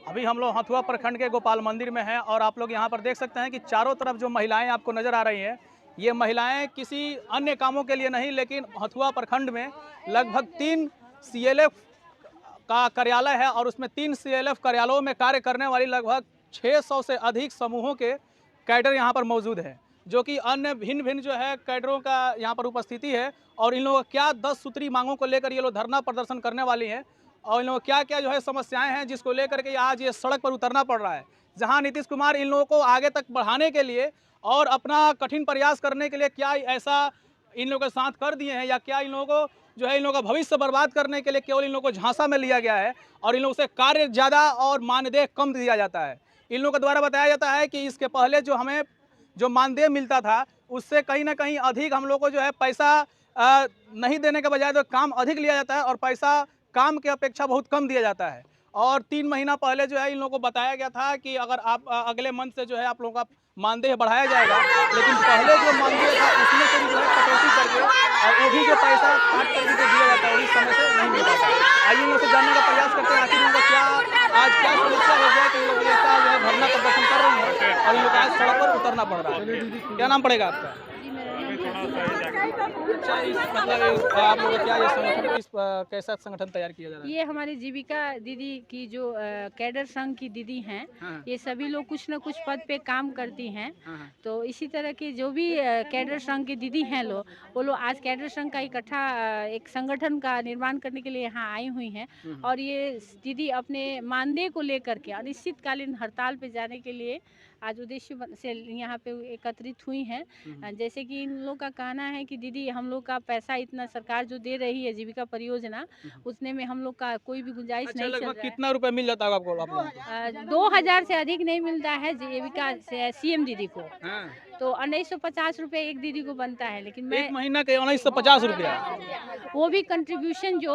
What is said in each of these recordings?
अभी हम लोग हथुआ प्रखंड के गोपाल मंदिर में हैं और आप लोग यहाँ पर देख सकते हैं कि चारों तरफ जो महिलाएं आपको नजर आ रही हैं, ये महिलाएं किसी अन्य कामों के लिए नहीं, लेकिन हथुआ प्रखंड में लगभग 3 CLF का कार्यालय है और उसमें 3 CLF कार्यालयों में कार्य करने वाली लगभग 600 से अधिक समूहों के कैडर यहाँ पर मौजूद है, जो कि अन्य भिन्न भिन्न जो है कैडरों का यहाँ पर उपस्थिति है। और इन लोगों क्या 10 सूत्री मांगों को लेकर ये लोग धरना प्रदर्शन करने वाली हैं और इन लोगों क्या क्या जो है समस्याएं हैं जिसको लेकर के आज ये सड़क पर उतरना पड़ रहा है। जहां नीतीश कुमार इन लोगों को आगे तक बढ़ाने के लिए और अपना कठिन प्रयास करने के लिए क्या ऐसा इन लोगों के साथ कर दिए हैं, या क्या इन लोगों को जो है इन लोगों का भविष्य बर्बाद करने के लिए केवल इन लोगों को झांसा में लिया गया है और इन लोगों से कार्य ज़्यादा और मानदेय कम दिया जाता है। इन लोगों के द्वारा बताया जाता है कि इसके पहले जो हमें जो मानदेय मिलता था उससे कहीं ना कहीं अधिक हम लोग को जो है पैसा नहीं देने के बजाय तो काम अधिक लिया जाता है और पैसा काम की अपेक्षा बहुत कम दिया जाता है। और 3 महीना पहले जो है इन लोगों को बताया गया था कि अगर आप अगले मंथ से जो है आप लोगों का मानदेय बढ़ाया जाएगा, लेकिन पहले जो मानदेय था उसमें से जो है कटौती करके और वो भी जो पैसा काट करके जो दिया जाता है वही समय से नहीं मिल पाता। आइए इन लोगों से जानने का प्रयास करते हैं आखिर इनका क्या आज क्या समस्या हो गया कि ये लोग ऐसा जो है धरना प्रदर्शन कर रही है और इन लोग आज सड़क पर उतरना पड़ रहा है। क्या नाम पड़ेगा आपका? अच्छा, इस मतलब आप लोग क्या ये संगठन कैसा संगठन तैयार किया जा रहा है? ये हमारी जीविका दीदी की जो कैडर संघ की दीदी हैं, हाँ। ये सभी लोग कुछ न कुछ पद पे काम करती हैं। हाँ। तो इसी तरह की जो भी कैडर संघ की दीदी हैं वो लोग आज कैडर संघ का इकट्ठा एक संगठन का निर्माण करने के लिए यहाँ आई हुई हैं और ये दीदी अपने मानदेय को लेकर के अनिश्चितकालीन हड़ताल पे जाने के लिए आज उद्देश्य से यहाँ पे एकत्रित हुई हैं। जैसे कि इन लोग का कहना है कि दीदी हम लोग का पैसा इतना सरकार जो दे रही है जीविका परियोजना, उतने में हम लोग का कोई भी गुंजाइश अच्छा, नहीं चल लगभग रहा है। कितना रुपए मिल जाता है आपको? 2000 से अधिक नहीं मिलता है जीविका CM दीदी को। हाँ। तो 1950 रुपये एक दीदी को बनता है, लेकिन मैं 1 महीना के 1950 रुपया। वो भी कंट्रीब्यूशन जो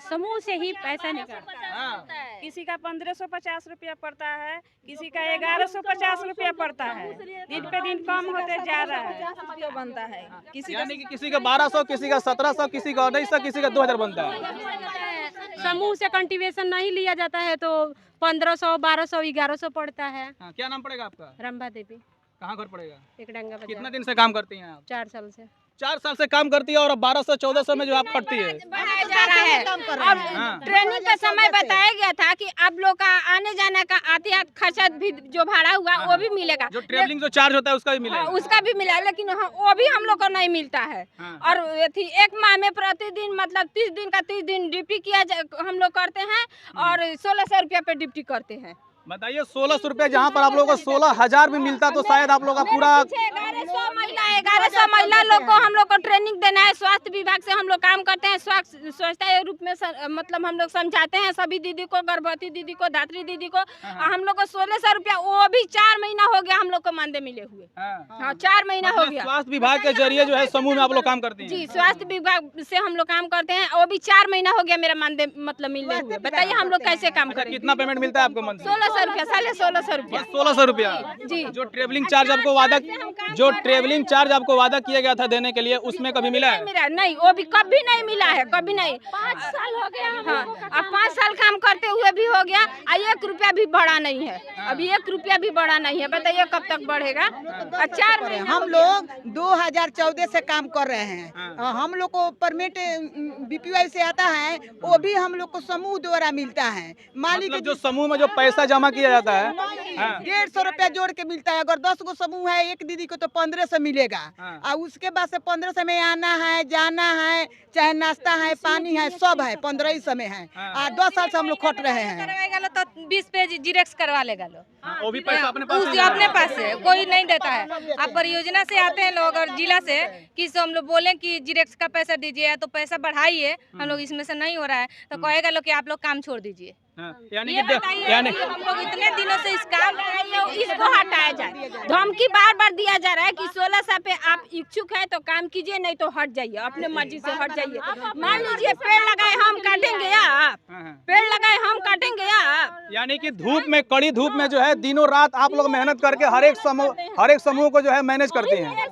समूह से ही पैसा निकालता है। किसी का 1550 रुपया पड़ता है, किसी का 1150 रुपया पड़ता है। दिन पे दिन कम होते जा रहा है बनता है। यानी कि किसी का 1200, किसी का 1700, किसी का 1900, किसी का 2000 बनता है। समूह से कंट्रीब्यूशन नहीं लिया जाता है तो 1500, 1200, 1100 पड़ता है। हाँ, क्या नाम पड़ेगा आपका? रंभा देवी। कहाँ घर पड़ेगा? एक डंगा बाजार। कितना दिन से काम करती हैं आप? 4 साल से। 4 साल से काम करती है और अब 1200-1400 में जो आप खटती है। बढ़ाया जा रहा है और ट्रेनिंग का समय बताया गया था कि अब लोग का आने जाने का यातायात खर्चा भी जो भाड़ा हुआ वो भी मिलेगा, जो ट्रेवलिंग जो चार्ज होता है उसका भी मिलेगा। उसका भी मिला, लेकिन वो भी हम लोग को नहीं मिलता है। और एक माह में प्रतिदिन मतलब 30 दिन का 30 दिन ड्यूटी हम लोग करते हैं और 1600 रुपया पे ड्यूटी करते हैं। बताइए 1600 रुपये जहाँ पर आप लोगों को 16,000 भी मिलता तो शायद आप लोग का पूरा 1100 महिला लोग को हम लोग को ट्रेनिंग देना है। स्वास्थ्य विभाग से हम लोग काम करते हैं, स्वच्छता रूप में मतलब हम लोग समझाते हैं सभी दीदी को, गर्भवती दीदी को, धात्री दीदी को। हम लोग को 1600 रुपया वो भी 4 महीना हो गया हम लोग को मानदेय मिले हुए। हाँ, 4 महीना हो गया। स्वास्थ्य विभाग के जरिए जो है समूह में आप लोग काम करते हैं? जी, स्वास्थ्य विभाग से हम लोग काम करते हैं, वो भी 4 महीना हो गया मेरा मानदेय मतलब मिलने हुए। बताइए हम लोग कैसे काम करें? कितना पेमेंट मिलता है आपको मंथली? 1600 रुपया, 1650 रुपया। 1600 रुपया जी। जो ट्रेवलिंग चार्ज आपको वादा किया गया था देने के लिए, उसमें कभी मिला है? मेरा नहीं, वो भी कभी नहीं मिला है, कभी नहीं। 5 साल हो गया। हाँ, अब 5 साल काम करते हुए भी हो गया, 1 रुपया भी बढ़ा नहीं है। अभी 1 रुपया भी बढ़ा नहीं है, बताइए कब तक बढ़ेगा? 4 महीना हम लोग 2014 से काम कर रहे हैं। हम लोग को परमिट BPY से आता है, वो भी हम लोग को समूह द्वारा मिलता है। मालिक मतलब जो समूह में जो पैसा जमा किया जाता है 150 रुपया जोड़ के मिलता है। अगर 10 गो समूह है, एक दीदी को तो 1500 मिलेगा। और उसके बाद से 1500 में आना है, जाना है, चाहे नाश्ता है, पानी है, सब है 1500 में है। 10 साल से हम लोग खट रहे हैं। तो 20 पेज जिरेक्स करवा लेगा लोग, वो भी पैसा अपने पास अपने पास से कोई नहीं देता है। आप परियोजना से आते हैं लोग और जिला से कि हम लोग बोले कि जिरेक्स का पैसा दीजिए तो पैसा बढ़ाइए, हम लोग इसमें से नहीं हो रहा है तो कहेगा लोग कि आप लोग काम छोड़ दीजिए। यानी ये बताइए यानी कि हम लोग इतने दिनों से इस काम कर रहे हैं, इसको हटाया जाए। धमकी बार बार दिया जा रहा है कि 1600 पे आप इच्छुक है तो काम कीजिए, नहीं तो हट जाइए, अपने मर्जी से हट जाइए। मान लीजिए पेड़ लगाए हम काटेंगे या आप? पेड़ लगाए हम काटेंगे या आप? यानी कि धूप में, कड़ी धूप में जो है दिनों रात आप लोग मेहनत करके हर एक समूह को जो है मैनेज करते हैं।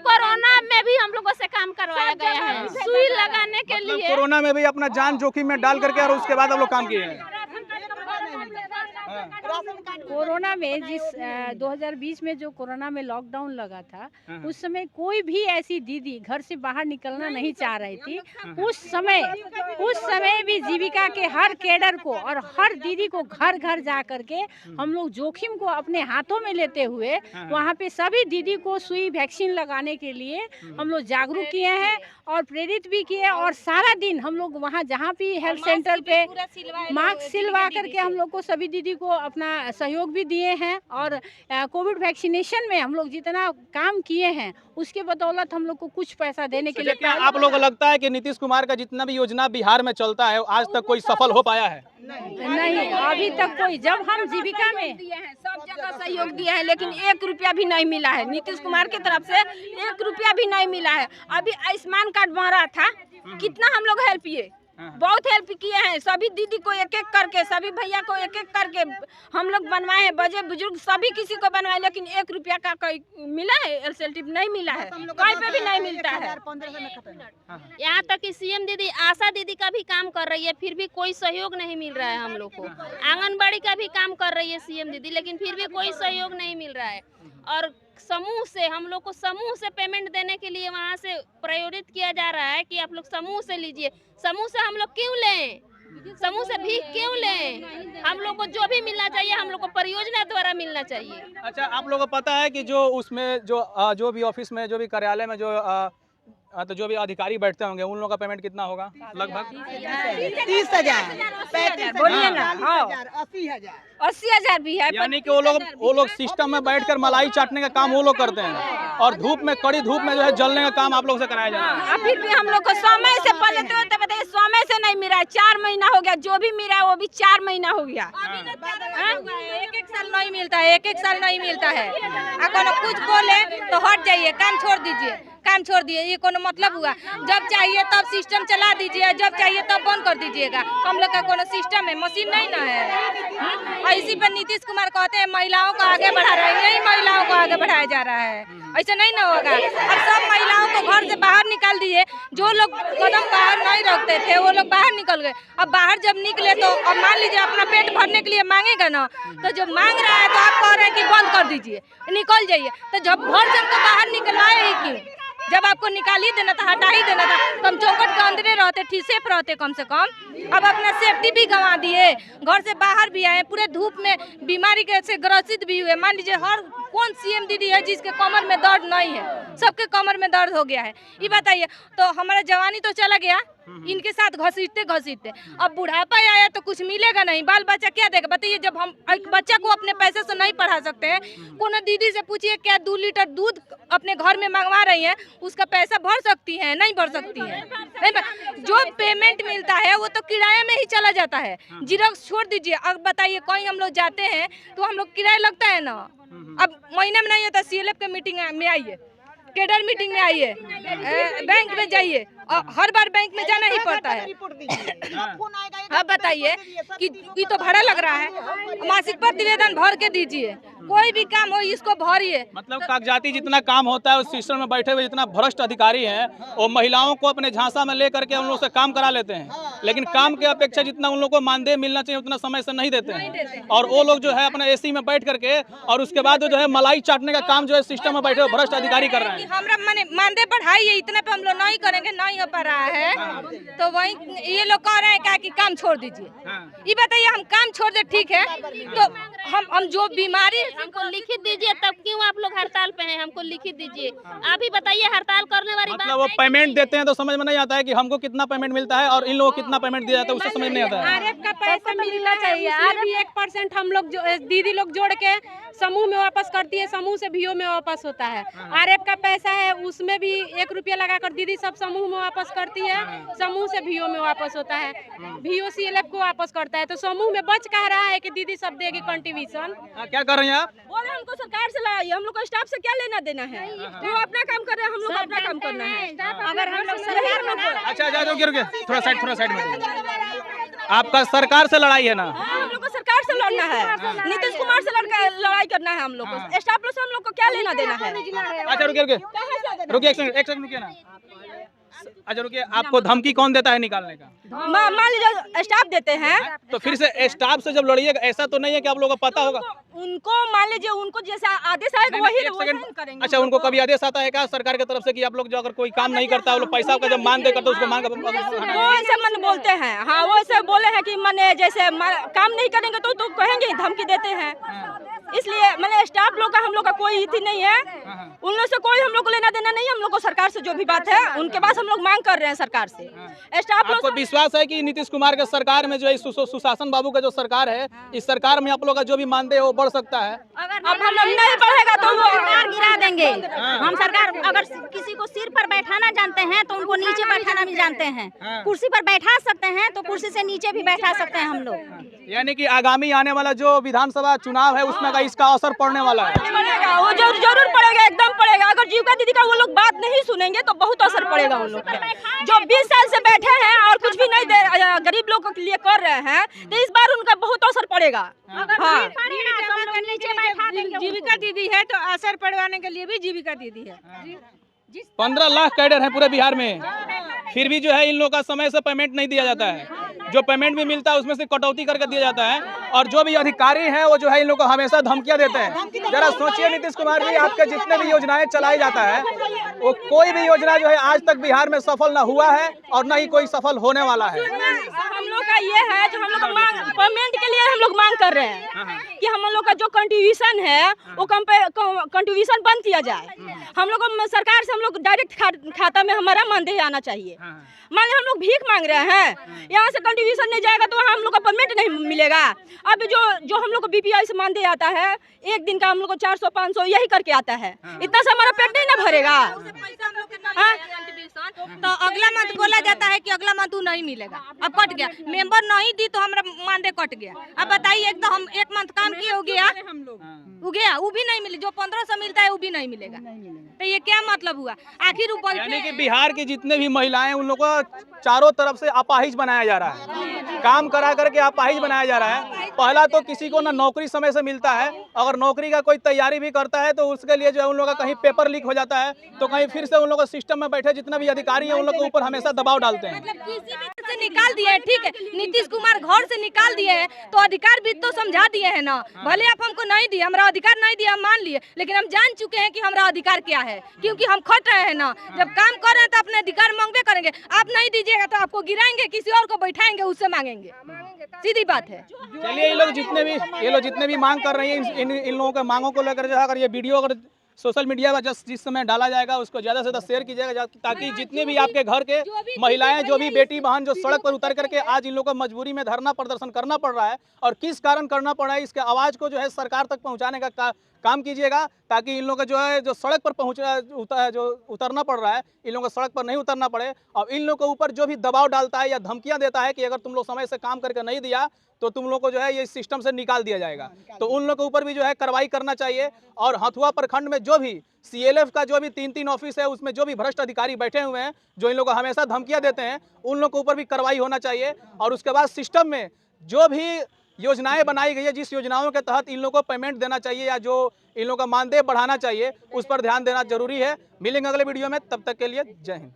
कोरोना में में भी हम लोगों से काम करवाया गया है, सुई लगाने के मतलब लिए। कोरोना में भी अपना जान जोखिम में डाल करके और उसके बाद हम लोग काम किए हैं। कोरोना में 2020 में जो कोरोना में लॉकडाउन लगा था, उस समय कोई भी ऐसी दीदी घर से बाहर निकलना नहीं चाह रही थी। उस समय भी जीविका के हर कैडर को और हर दीदी को घर घर जा करके हम लोग जोखिम को अपने हाथों में लेते हुए वहाँ पे सभी दीदी को सुई वैक्सीन लगाने के लिए हम लोग जागरूक किए हैं और प्रेरित भी किए। और सारा दिन हम लोग वहाँ जहाँ भी हेल्थ सेंटर पे मास्क सिलवा करके हम लोग को सभी दीदी को अपना सहयोग भी दिए हैं। और कोविड वैक्सीनेशन में हम लोग जितना काम किए हैं उसके बदौलत हम लोग को कुछ पैसा देने के लिए। क्या आप लोगों को लगता है कि नीतीश कुमार का जितना भी योजना बिहार में चलता है आज तक कोई सफल हो पाया है? नहीं, अभी तक कोई। जब हम जीविका में सब जगह सहयोग दिया है, लेकिन 1 रुपया भी नहीं मिला है। नीतीश कुमार की तरफ से 1 रुपया भी नहीं मिला है। अभी आयुष्मान कार्ड बन रहा था, कितना हम लोग हेल्प किए, बहुत हेल्प किए हैं। सभी दीदी को एक एक करके, सभी भैया को एक एक करके हम लोग बनवाए हैं। बड़े बुजुर्ग सभी किसी को बनवाए, लेकिन 1 रुपया का कोई मिला है? एलसीएल नहीं मिला है, कहीं पे भी नहीं मिलता है। यहाँ तक कि सीएम दीदी, आशा दीदी का भी काम कर रही है, फिर भी कोई सहयोग नहीं मिल रहा है हम लोग को। आंगनबाड़ी का भी काम कर रही है सीएम दीदी, लेकिन फिर भी कोई सहयोग नहीं मिल रहा है। और समूह से हम लोग को समूह से पेमेंट देने के लिए वहाँ से प्रेरित किया जा रहा है कि आप लोग समूह से लीजिए। समूह से हम लोग क्यों लें? समूह से भी क्यों लें? हम लोग को जो भी मिलना चाहिए हम लोग को परियोजना द्वारा मिलना चाहिए। अच्छा, आप लोगों को पता है कि जो उसमें जो भी ऑफिस में, जो भी कार्यालय में तो जो भी अधिकारी बैठते होंगे उन लोगों का पेमेंट कितना होगा लगभग? 30,000, 35,000, बोलिए ना। 80,000, 80,000 भी है। यानी कि वो लोग सिस्टम में बैठकर मलाई चाटने का काम वो लोग करते हैं और धूप में, कड़ी धूप में जो है जलने का काम आप लोग से कराया जा रहा है। फिर भी हम लोग को समय से पहले तो बताइए, समय से नहीं मिला है। 4 महीना हो गया, जो भी मिला है वो भी 4 महीना हो गया। 1-1 साल नहीं मिलता है, 1-1 साल नहीं मिलता है। अगर कुछ बोले तो हट जाइए, काम छोड़ दीजिए, काम छोड़ दिए, ये कोनो मतलब हुआ? जब चाहिए तब सिस्टम चला दीजिए, जब चाहिए तब बंद कर दीजिएगा। हम लोग का कोनो सिस्टम है, मशीन नहीं ना है। इसी पर नीतीश कुमार कहते हैं महिलाओं को आगे बढ़ा रहे हैं, यही महिलाओं को आगे बढ़ाया जा रहा है। ऐसा नहीं ना होगा। अब सब महिलाओं को घर से बाहर निकाल दिए। जो लोग कदम बाहर नहीं रखते थे वो लोग बाहर निकल गए। अब बाहर जब निकले तो अब मान लीजिए अपना पेट भरने के लिए मांगेगा ना, तो जब मांग रहा है तो आप कह रहे हैं कि बंद कर दीजिए, निकल जाइए। तो जब भर जम को बाहर निकलवाए ही क्यों? जब आपको निकाल ही देना था, हटा ही देना था, तो हम चौकट के अंदर रहते, ठीक सेफ रहते कम से कम। अब अपना सेफ्टी भी गंवा दिए, घर से बाहर भी आए, पूरे धूप में बीमारी के से ग्रसित भी हुए। मान लीजिए हर कौन सीएम दीदी है जिसके कमर में दर्द नहीं है? सबके कमर में दर्द हो गया है। ये बताइए, तो हमारा जवानी तो चला गया इनके साथ घसीटते घसीटते। अब बुढ़ापा आया तो कुछ मिलेगा नहीं, बाल बच्चा क्या देगा? बताइए, जब हम एक बच्चा को अपने पैसे से नहीं पढ़ा सकते हैं, कोनो दीदी से पूछिए क्या 2 लीटर दूध अपने घर में मंगवा रही है, उसका पैसा भर सकती है? नहीं भर सकती है। नहीं, जो पेमेंट मिलता है वो तो किराए में ही चला जाता है। जीरोक्स छोड़ दीजिए। अब बताइए, कहीं हम लोग जाते हैं तो हम लोग किराया लगता है ना। अब महीने में नहीं होता, सीएलएफ के मीटिंग में आइए, कैडर मीटिंग में आइए, बैंक में जाइए, हर बार बैंक में जाना ही पड़ता है। अब बताइए कि ये तो भाड़ा लग रहा है, मासिक प्रतिवेदन भर के दीजिए, कोई भी काम हो इसको भरिए। मतलब कागजाती जितना काम होता है उस सिस्टम में बैठे हुए जितना भ्रष्ट अधिकारी हैं वो महिलाओं को अपने झांसा में ले करके उन लोग से काम करा लेते हैं, लेकिन काम के अपेक्षा जितना उन लोग को मानदेय मिलना चाहिए उतना समय से नहीं देते हैं। और वो लोग जो है अपने एसी में बैठ करके और उसके बाद जो है मलाई चाटने का काम जो है सिस्टम में बैठे हुए भ्रष्ट अधिकारी कर रहे हैं। हमरा मानदेय बढ़ाइए, इतने पे हम लोग नहीं करेंगे, नहीं हो पा रहा है, तो वही ये लोग कह रहे हैं क्या कि काम छोड़ दीजिए। ये बताइए, हम काम छोड़ दे ठीक है, तो हम जो बीमारी, हमको लिखित दीजिए, तब क्यों आप लोग हड़ताल पे हैं? हमको लिखित दीजिए। आप ही बताइए, हड़ताल करने वाली बात मतलब वो पेमेंट देते हैं तो समझ में नहीं आता है कि हमको कितना पेमेंट मिलता है और इन लोगों को कितना पेमेंट दिया जाता है, उससे समझ नहीं आता है। आरएफ का पैसा मिलना चाहिए, उसमें भी 1% हम लोग दीदी लोग जोड़ के समूह में वापस करती है, समूह से भीओ में वापस होता है। आरएफ का पैसा है उसमें भी 1 रुपया लगाकर दीदी सब समूह में वापस करती है, समूह से भीओ में वापस होता है, भीओ सीएलएफ को वापस करता है, तो समूह में बच कह रहा है कि दीदी सब देगी कंट्रीब्यूशन। क्या कर रही हैं आप? बोले हमको सरकार से लगाइए, हम लोग को स्टाफ से क्या लेना देना है? वो अपना काम कर रहे हैं, हम लोग अपना काम करना है। अगर हम लोग सरकार में अच्छा रुकिए, थोड़ा साइड में। आपका सरकार से लड़ाई है ना? हम लोग को सरकार से लड़ना है, नीतीश कुमार से लड़ाई करना है हम लोग को। स्टाफ लोग से हम लोग को क्या लेना देना है? अच्छा रुकिए, रुकिए एक सेकंड रुकिए ना। अच्छा रुकिए, आपको धमकी कौन देता है निकालने का? मान लीजिए स्टाफ देते हैं। तो फिर से स्टाफ से जब लड़िएगा, ऐसा तो नहीं है कि आप लोगों को पता होगा? उनको मान लीजिए उनको जैसा आदेश आएगा नहीं, वही एक सेकंड। करेंगे। अच्छा, उनको कभी आदेश आता है क्या सरकार की तरफ से कि आप लोग जो अगर कोई काम नहीं करता, वो लोग पैसा का जब मानदेय करते उसको मांग वो ऐसे मन बोलते हैं। हाँ, वो ऐसे बोले हैं कि मैंने जैसे काम नहीं करेंगे तो कहेंगे, धमकी देते हैं। इसलिए मैंने स्टाफ लोग का हम लोग का कोई इति नहीं है, उन लोग से कोई हम लोग को लेना देना नहीं है। हम लोग को सरकार से जो भी बात है उनके पास हम लोग मांग कर रहे हैं सरकार से। स्टाफ आपको विश्वास है कि नीतीश कुमार के सरकार में जो है सुशासन बाबू का जो सरकार है, इस सरकार में आप लोग का जो भी मानदेय है वो बढ़ सकता है? अगर अब हम नहीं बढ़ेगा तो वो सरकार गिरा देंगे। हम सरकार अगर किसी को सिर पर बैठाना जानते हैं तो उनको नीचे बैठाना भी जानते हैं। कुर्सी पर बैठा सकते हैं तो कुर्सी से नीचे भी बैठा सकते हैं हम लोग। यानी कि आगामी आने वाला जो विधानसभा चुनाव है उसमें इसका असर पड़ने वाला है। पड़ेगा, वो जरूर पड़ेगा, एकदम पड़ेगा। अगर जीविका दीदी का वो लोग बात नहीं सुनेंगे तो बहुत असर पड़ेगा उन लोग पे। जो 20 साल से बैठे हैं और कुछ भी नहीं दे गरीब लोगों के लिए कर रहे हैं, तो इस बार उनका बहुत असर पड़ेगा। हाँ, जीविका दीदी है तो असर पड़वाने के लिए भी जीविका दीदी है। 15 लाख कैडर है पूरे बिहार में, फिर भी जो है इन लोगों का समय से पेमेंट नहीं दिया जाता है। जो पेमेंट भी मिलता है उसमें से कटौती करके दिया जाता है, और जो भी अधिकारी हैं वो जो है इन लोगों को हमेशा धमकियां देते हैं। जरा सोचिए नीतीश कुमार जी, आपके जितने भी योजनाएं चलाई जाता है वो कोई भी योजना जो है आज तक बिहार में सफल न हुआ है और न ही कोई सफल होने वाला है। हम लोग का ये है जो हम लोग पेमेंट के लिए हम लोग मांग कर रहे हैं कि हम लोग का जो कंट्रीब्यूशन है वो कंट्रीब्यूशन बंद किया जाए। हम लोग सरकार से हम लोग डायरेक्ट खाता में हमारा मानदेय आना चाहिए। मान लीजिए हम लोग भीख मांग रहे हैं, यहाँ से कंट्रीब्यूशन नहीं जाएगा तो हम लोग का पेमेंट नहीं मिलेगा। अब जो हम लोग को बीपीआई से मानदेय आता है, एक दिन का हम लोग को 400-500 यही करके आता है। इतना से हमारा पेट नहीं ना भरेगा। तो अगला मंथ बोला जाता है कि अगला मंथ नहीं मिलेगा। अब कट गया, मेंबर नहीं दी तो हमारा मानदेय कट गया। अब बताइए, एक तो हम 1 मंथ काम किए हो गया, वो भी नहीं मिले। जो 1500 मिलता है वो भी नहीं मिलेगा। तो ये क्या मतलब हुआ? आखिर ऊपर यानी कि बिहार की जितने भी महिलाएं उन लोगों को चारों तरफ से अपाहिज बनाया जा रहा है, काम करा करके अपाहिज बनाया जा रहा है। पहला तो किसी को ना नौकरी समय से मिलता है, अगर नौकरी का कोई तैयारी भी करता है तो उसके लिए जो है उन लोगों का कहीं पेपर लीक हो जाता है, तो कहीं फिर से उन लोगों को सिस्टम में बैठे जितना भी अधिकारी है उन लोगों के ऊपर हमेशा दबाव डालते हैं। किसी भी से निकाल दिए, ठीक है, नीतीश कुमार घर से निकाल दिए हैं तो अधिकार भी तो समझा दिए हैं ना। भले आप हमको नहीं दिए, हमारा अधिकार नहीं दिया, हम मान लिए, लेकिन हम जान चुके हैं कि हमारा अधिकार क्या है, क्योंकि हम खट रहे हैं ना। जब काम कर रहे हैं तो अपने अधिकार मांगबे करेंगे। आप नहीं दीजिएगा तो आपको गिराएंगे, किसी और को बैठाएंगे, उससे मांगेंगे, सीधी बात है। चलिए, ये लोग जितने भी मांग कर रही हैं, इन लोगों के मांगों को लेकर जो है, अगर ये वीडियो अगर सोशल मीडिया पर जिस समय डाला जाएगा उसको ज़्यादा से ज़्यादा शेयर कीजिएगा, ताकि जितने भी आपके घर के महिलाएं, जो भी बेटी बहन जो सड़क पर उतर करके आज इन लोगों को मजबूरी में धरना प्रदर्शन करना पड़ रहा है और किस कारण करना पड़ रहा है, इसके आवाज़ को जो है सरकार तक पहुंचाने का काम कीजिएगा, ताकि इन लोगों का जो सड़क पर जो उतरना पड़ रहा है, इन लोगों को सड़क पर नहीं उतरना पड़े। और इन लोगों के ऊपर जो भी दबाव डालता है या धमकियां देता है कि अगर तुम लोग समय से काम करके नहीं दिया तो तुम लोग को जो है ये सिस्टम से निकाल दिया जाएगा, तो उन लोगों के ऊपर भी जो है कार्रवाई करना चाहिए। और हथुआ प्रखंड में जो भी CLF का जो भी 3-3 ऑफिस है उसमें जो भी भ्रष्ट अधिकारी बैठे हुए हैं, जो इन लोगों को हमेशा धमकियां देते हैं, उन लोगों के ऊपर भी कार्रवाई होना चाहिए। और उसके बाद सिस्टम में जो भी योजनाएं बनाई गई है, जिस योजनाओं के तहत इन लोगों को पेमेंट देना चाहिए या जो इन लोगों का मानदेय बढ़ाना चाहिए, उस पर ध्यान देना जरूरी है। मिलेंगे अगले वीडियो में, तब तक के लिए जय हिंद।